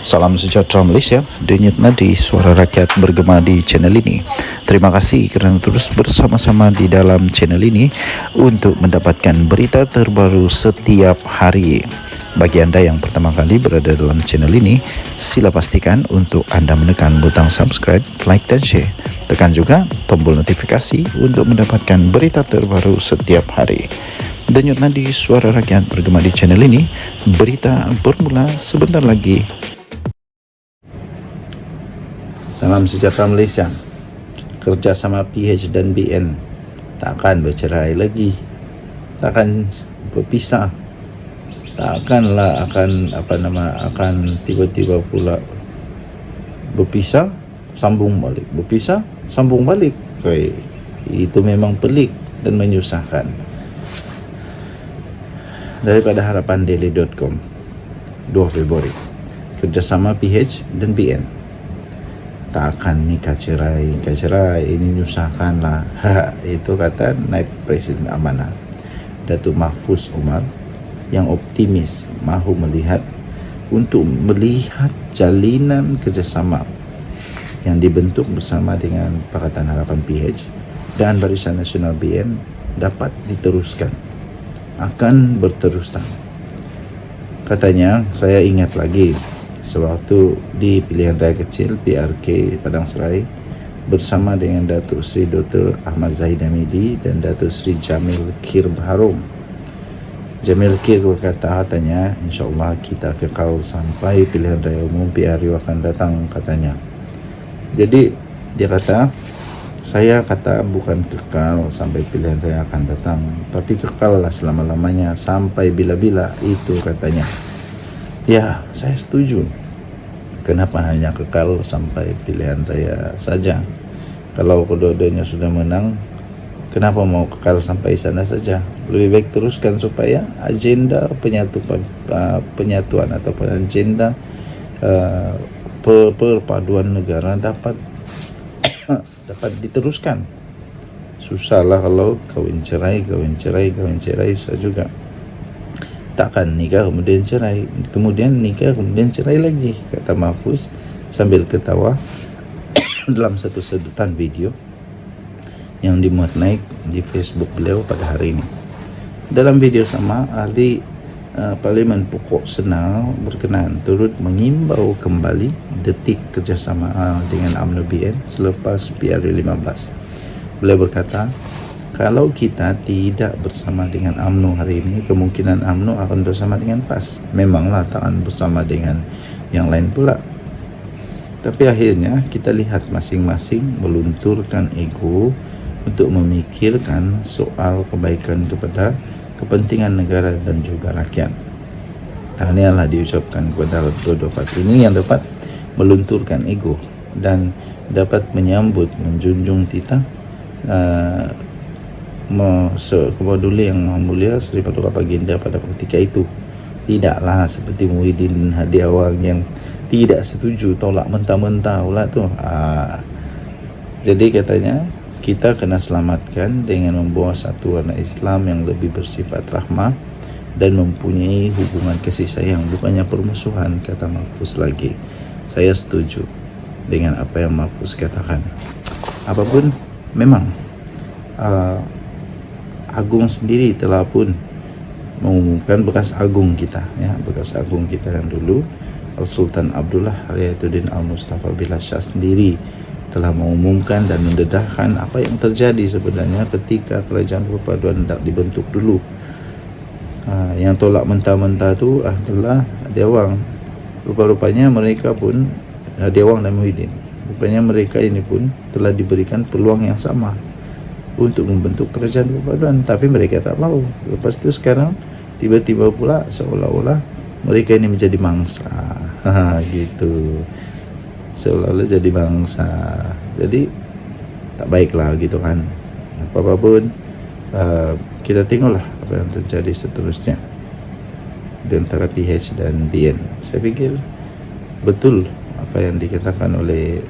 Salam sejahtera Malaysia, denyut nadi suara rakyat bergema di channel ini. Terima kasih kerana terus bersama-sama di dalam channel ini untuk mendapatkan berita terbaru setiap hari. Bagi anda yang pertama kali berada dalam channel ini, sila pastikan untuk anda menekan butang subscribe, like dan share. Tekan juga tombol notifikasi untuk mendapatkan berita terbaru setiap hari. Denyut nadi suara rakyat bergema di channel ini, berita bermula sebentar lagi. Salam sejahtera Malaysia. Kerjasama PH dan BN takkan bercerai lagi, takkan berpisah, takkanlah akan tiba-tiba pula berpisah sambung balik, berpisah sambung balik. Itu memang pelik dan menyusahkan. Daripada harapandaily.com 2 Februari, kerjasama PH dan BN takkan nikah cerai, ini nyusahkan lah. Itu kata Naib Presiden Amanah Datuk Mahfuz Umar yang optimis mahu melihat jalinan kerjasama yang dibentuk bersama dengan Pakatan Harapan PH dan Barisan Nasional BN dapat diteruskan, akan berterusan. Katanya, saya ingat lagi sewaktu di pilihan raya kecil PRK Padang Serai bersama dengan Datuk Seri Dr. Ahmad Zahid Hamidi dan Datuk Seri Jamil Kir Baharom. Jamil Kir berkata, katanya, insyaAllah kita kekal sampai pilihan raya umum PRU akan datang, katanya. Jadi dia kata, saya kata bukan kekal sampai pilihan raya akan datang, tapi kekal lah selama-lamanya sampai bila-bila, itu katanya. Ya, saya setuju. Kenapa hanya kekal sampai pilihan raya saja? Kalau kedua-duanya sudah menang, kenapa mau kekal sampai sana saja? Lebih baik teruskan supaya agenda penyatuan ataupun agenda perpaduan negara dapat diteruskan. Susahlah kalau kawin cerai susah juga. Takkan nikah kemudian cerai, kemudian nikah kemudian cerai lagi, kata Mahfuz sambil ketawa dalam satu sedutan video yang dimuat naik di Facebook beliau pada hari ini. Dalam video sama, ahli Parlimen Pokok Senau berkenan turut mengimbau kembali detik kerjasama dengan UMNO BN selepas PRU 15. Beliau berkata, kalau kita tidak bersama dengan UMNO hari ini, kemungkinan UMNO akan bersama dengan PAS. Memanglah takkan bersama dengan yang lain pula. Tapi akhirnya kita lihat masing-masing melunturkan ego untuk memikirkan soal kebaikan kepada kepentingan negara dan juga rakyat. Tahniahlah diucapkan kepada kedua-dua parti ini yang dapat melunturkan ego dan dapat menyambut, menjunjung titah kepeduli yang Maha Mulia Seri Paduka Baginda pada ketika itu. Tidaklah seperti Muhyiddin Hadiawang yang tidak setuju, tolak mentah-mentah pula tu. Jadi katanya kita kena selamatkan dengan membawa satu warna Islam yang lebih bersifat rahmah dan mempunyai hubungan kasih sayang, bukannya permusuhan, kata Mahfuz lagi. Saya setuju dengan apa yang Mahfuz katakan. Apapun memang Agung sendiri telah pun mengumumkan bekas agung kita, ya, bekas agung kita yang dulu Sultan Abdullah Riayatuddin Al-Mustafa Billah Shah sendiri telah mengumumkan dan mendedahkan apa yang terjadi sebenarnya ketika kerajaan perpaduan hendak dibentuk dulu. Yang tolak mentah-mentah tu adalah Hadiawang. Rupa-rupanya mereka pun, Hadiawang dan Muhyiddin, rupanya mereka ini pun telah diberikan peluang yang sama untuk membentuk kerajaan perpaduan, tapi mereka tak mau. Lepas tu sekarang tiba-tiba pula seolah-olah mereka ini menjadi mangsa. Gitu, seolah-olah jadi bangsa. Jadi tak baiklah gitu kan. Apa-apa pun kita tengoklah apa yang terjadi seterusnya di antara PH dan BN. Saya fikir betul apa yang dikatakan oleh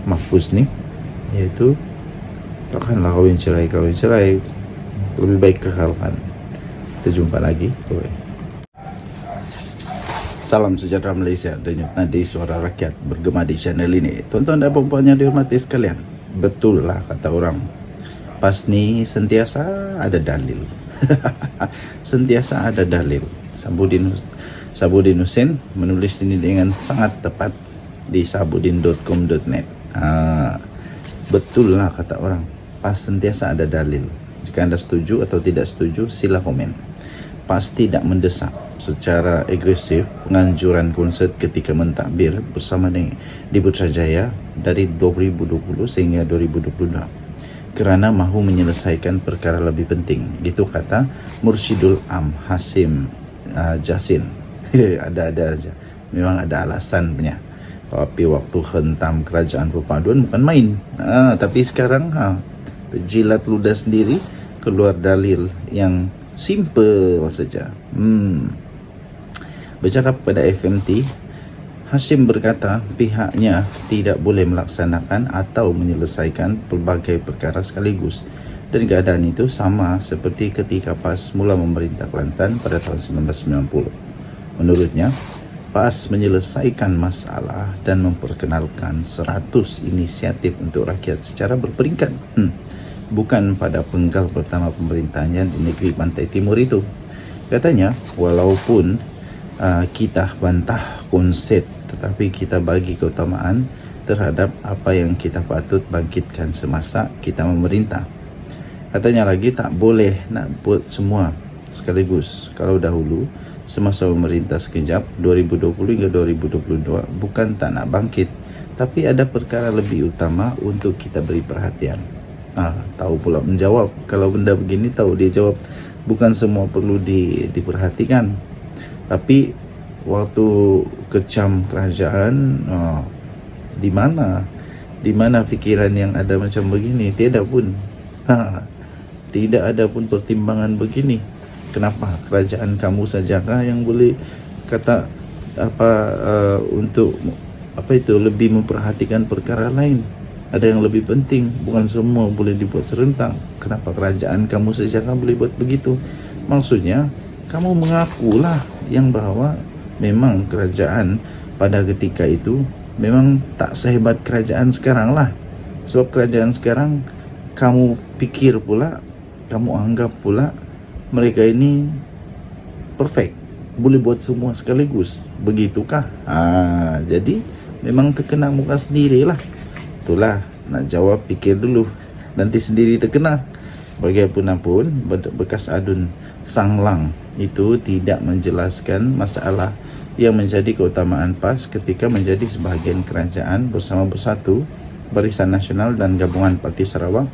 Mahfuz ni, iaitu takkanlah kawin cerai, lebih baik kekalkan. Kita jumpa lagi. Salam sejahtera Malaysia, denyut nadi suara rakyat bergema di channel ini. Tuan-tuan dan puan-puan yang dihormati sekalian, betul lah kata orang, PAS ni sentiasa ada dalil. Sentiasa ada dalil. Sabudin Hussein menulis ini dengan sangat tepat di sabudin.com.net. Betul lah kata orang, PAS sentiasa ada dalil. Jika anda setuju atau tidak setuju, sila komen. PAS tidak mendesak secara agresif penganjuran konsert ketika mentadbir bersama di Putrajaya dari 2020 sehingga 2022 kerana mahu menyelesaikan perkara lebih penting. Itu kata Mursyidul Am Hasim Jasin. Ada-ada aja. Memang ada alasan punya. Tapi waktu hentam kerajaan perpaduan bukan main. Tapi sekarang jilat ludah sendiri, keluar dalil yang simple saja. Bercakap pada FMT, Hashim berkata pihaknya tidak boleh melaksanakan atau menyelesaikan pelbagai perkara sekaligus, dan keadaan itu sama seperti ketika PAS mula memerintah Kelantan pada tahun 1990. Menurutnya, PAS menyelesaikan masalah dan memperkenalkan 100 inisiatif untuk rakyat secara berperingkat. Bukan pada penggal pertama pemerintahannya di negeri Pantai Timur itu. Katanya, walaupun kita bantah konsep, tetapi kita bagi keutamaan terhadap apa yang kita patut bangkitkan semasa kita memerintah. Katanya lagi, tak boleh nak buat semua sekaligus. Kalau dahulu semasa memerintah sekejap 2020 hingga 2022 bukan tak nak bangkit, tapi ada perkara lebih utama untuk kita beri perhatian. Tahu pula menjawab. Kalau benda begini tahu dia jawab, bukan semua perlu diperhatikan. Tapi waktu kecam kerajaan, di mana fikiran yang ada macam begini? Tiada pun. Tidak ada pun pertimbangan begini. Kenapa kerajaan kamu sajakah yang boleh kata untuk lebih memperhatikan perkara lain? Ada yang lebih penting, bukan semua boleh dibuat serentak. Kenapa kerajaan kamu sajakah boleh buat begitu? Maksudnya, kamu mengakulah yang bahawa memang kerajaan pada ketika itu memang tak sehebat kerajaan sekarang lah. Sebab kerajaan sekarang kamu pikir pula, kamu anggap pula mereka ini perfect, boleh buat semua sekaligus. Begitukah? Jadi memang terkena muka sendirilah. Itulah, nak jawab pikir dulu, nanti sendiri terkena. Bagaimanapun, bekas adun sanglang itu tidak menjelaskan masalah yang menjadi keutamaan PAS ketika menjadi sebahagian kerajaan bersama Bersatu, Barisan Nasional dan Gabungan Parti Sarawak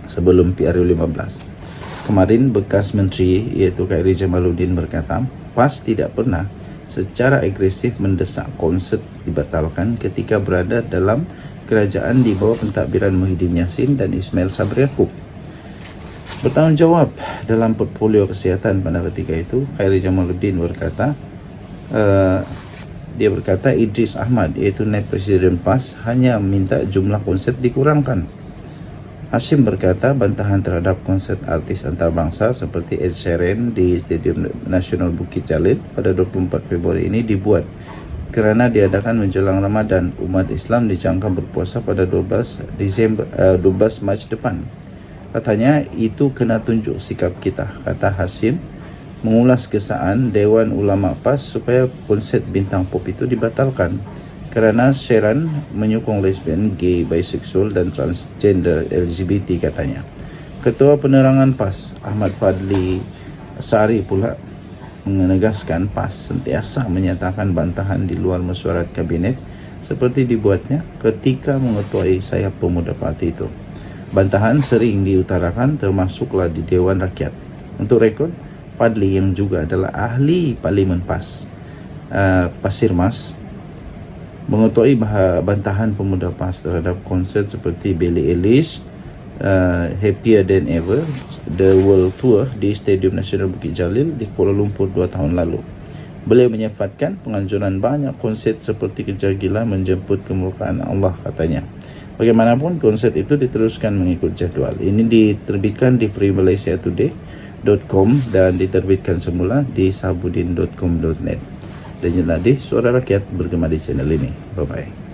sebelum PRU 15. Kemarin bekas menteri iaitu Khairi Jamaluddin berkata, PAS tidak pernah secara agresif mendesak konsert dibatalkan ketika berada dalam kerajaan di bawah pentadbiran Muhyiddin Yassin dan Ismail Sabri Yaakob. Bertanggungjawab dalam portfolio kesihatan pada ketika itu, Khairi Jamaluddin berkata, Idris Ahmad iaitu Naib Presiden PAS hanya minta jumlah konsert dikurangkan. Hashim berkata bantahan terhadap konsert artis antarabangsa seperti Ed Sheeran di Stadium Nasional Bukit Jalil pada 24 Februari ini dibuat kerana diadakan menjelang Ramadan. Umat Islam dijangka berpuasa pada 12 Mac depan. Katanya itu kena tunjuk sikap kita, kata Hashim, mengulas kesaan Dewan Ulama PAS supaya konsert bintang pop itu dibatalkan kerana Sheeran menyokong lesbian, gay, bisexual dan transgender LGBT katanya. Ketua Penerangan PAS Ahmad Fadli Sari pula menegaskan PAS sentiasa menyatakan bantahan di luar mesyuarat kabinet seperti dibuatnya ketika mengetuai sayap pemuda parti itu. Bantahan sering diutarakan termasuklah di Dewan Rakyat. Untuk rekod, Fadli yang juga adalah ahli Parlimen PAS Pasir Mas mengetuai bantahan pemuda PAS terhadap konsert seperti Billie Eilish, Happier Than Ever, The World Tour di Stadium Nasional Bukit Jalil di Kuala Lumpur 2 tahun lalu. Beliau menyifatkan penganjuran banyak konsert seperti Kejar Gila menjemput kemurkaan Allah katanya. Bagaimanapun, konsert itu diteruskan mengikut jadual. Ini diterbitkan di freemalaysiatoday.com dan diterbitkan semula di sabudin.com.net. Dan Nadih, Suara Rakyat, bergema di channel ini. Bye-bye.